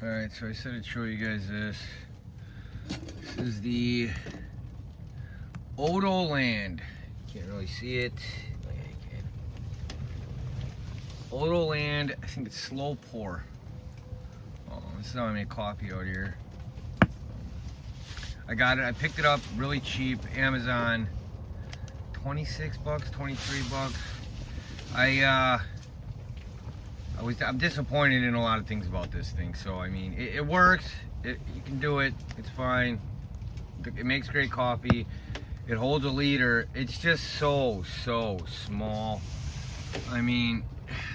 Alright, so I said I'd show you guys this. This is the Odoland. Can't really see it. Yeah, you can. Odoland, I think it's slow pour. Oh, this is how I make coffee out here. I got it, I picked it up really cheap, Amazon. 26 bucks, 23 bucks. I'm disappointed in a lot of things about this thing. So I mean, it works. You can do it. It's fine. It makes great coffee. It holds a liter. It's just so small. I mean,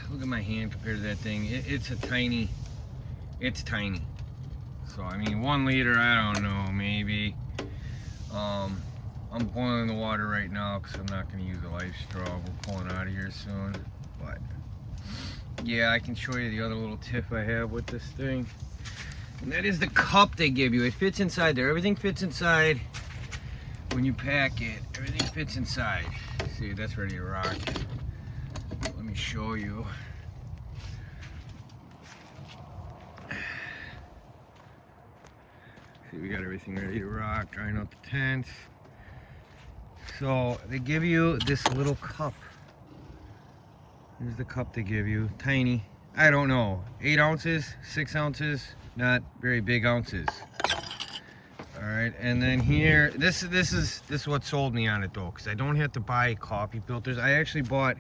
look at my hand compared to that thing. It's tiny. So I mean, 1 liter. I don't know, maybe. I'm boiling the water right now because I'm not going to use a life straw. We're pulling out of here soon. But yeah, I can show you the other little tip I have with this thing. And that is the cup they give you. It fits inside there. Everything fits inside when you pack it. Everything fits inside. See, that's ready to rock. Let me show you. See, we got everything ready to rock. Drying out the tent. So they give you this little cup. Here's the cup they give you. Tiny. I don't know. 8 ounces, 6 ounces, not very big ounces. Alright, and then here, this is what sold me on it though, because I don't have to buy coffee filters. I actually bought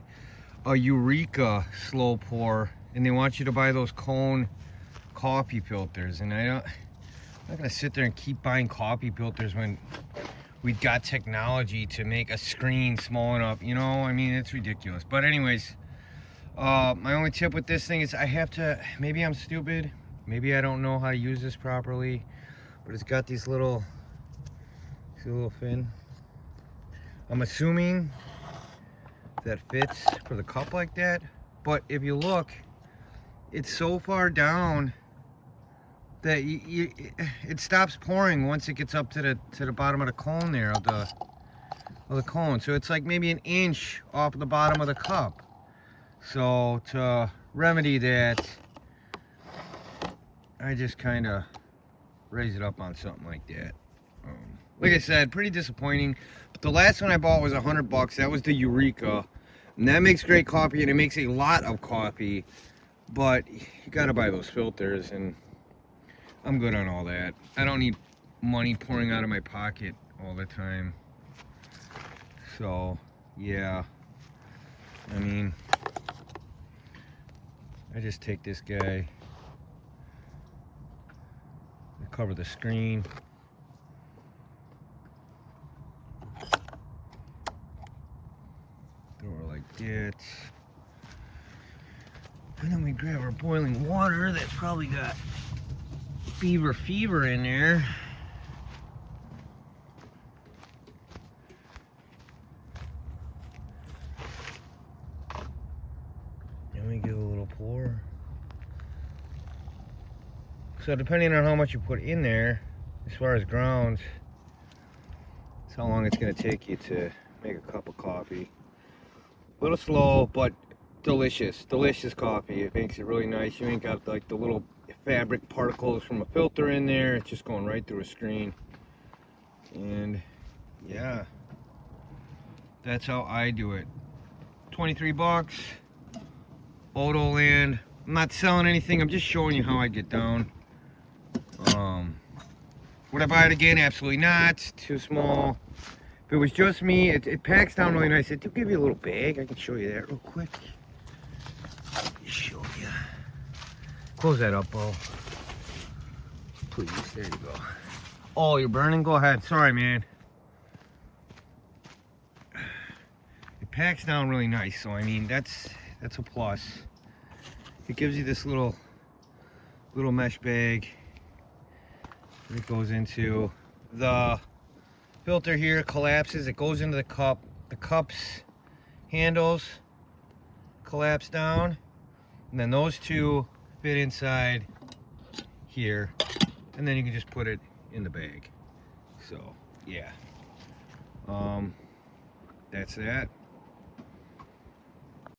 a Eureka slow pour, and they want you to buy those cone coffee filters. And I'm not gonna sit there and keep buying coffee filters when we've got technology to make a screen small enough, you know. I mean, it's ridiculous. But anyways, my only tip with this thing is I have to, maybe I'm stupid, maybe I don't know how to use this properly, but it's got these little, see the little fin? I'm assuming that fits for the cup like that, but if you look, it's so far down that it stops pouring once it gets up to the bottom of the cone there, of the cone. So it's like maybe an inch off the bottom of the cup. So to remedy that, I just kind of raise it up on something like that. Like I said, pretty disappointing. But the last one I bought was $100. That was the Eureka, and that makes great coffee, and it makes a lot of coffee. But you gotta buy those filters, and I'm good on all that. I don't need money pouring out of my pocket all the time. So yeah, I mean, I just take this guy, I cover the screen, throw it like that, and then we grab our boiling water that's probably got fever in there. And we give a little pour. So depending on how much you put in there, as far as grounds, it's how long it's going to take you to make a cup of coffee. A little slow, but delicious coffee. It makes it really nice. You ain't got like the little fabric particles from a filter in there. It's just going right through a screen. And yeah, that's how I do it. 23 bucks, Odoland. I'm not selling anything, I'm just showing you how I get down. Would I buy it again? Absolutely not. Too small. If it was just me, it packs down really nice. It do give you a little bag. I can show you that real quick. Show you. Close that up, Bo. Please. There you go. Oh, you're burning? Go ahead. Sorry, man. It packs down really nice, so I mean that's a plus. It gives you this little mesh bag. It goes into the filter here, collapses, it goes into the cup. The cup's handles collapse down, and then those two fit inside here, and then you can just put it in the bag. So yeah, that's that.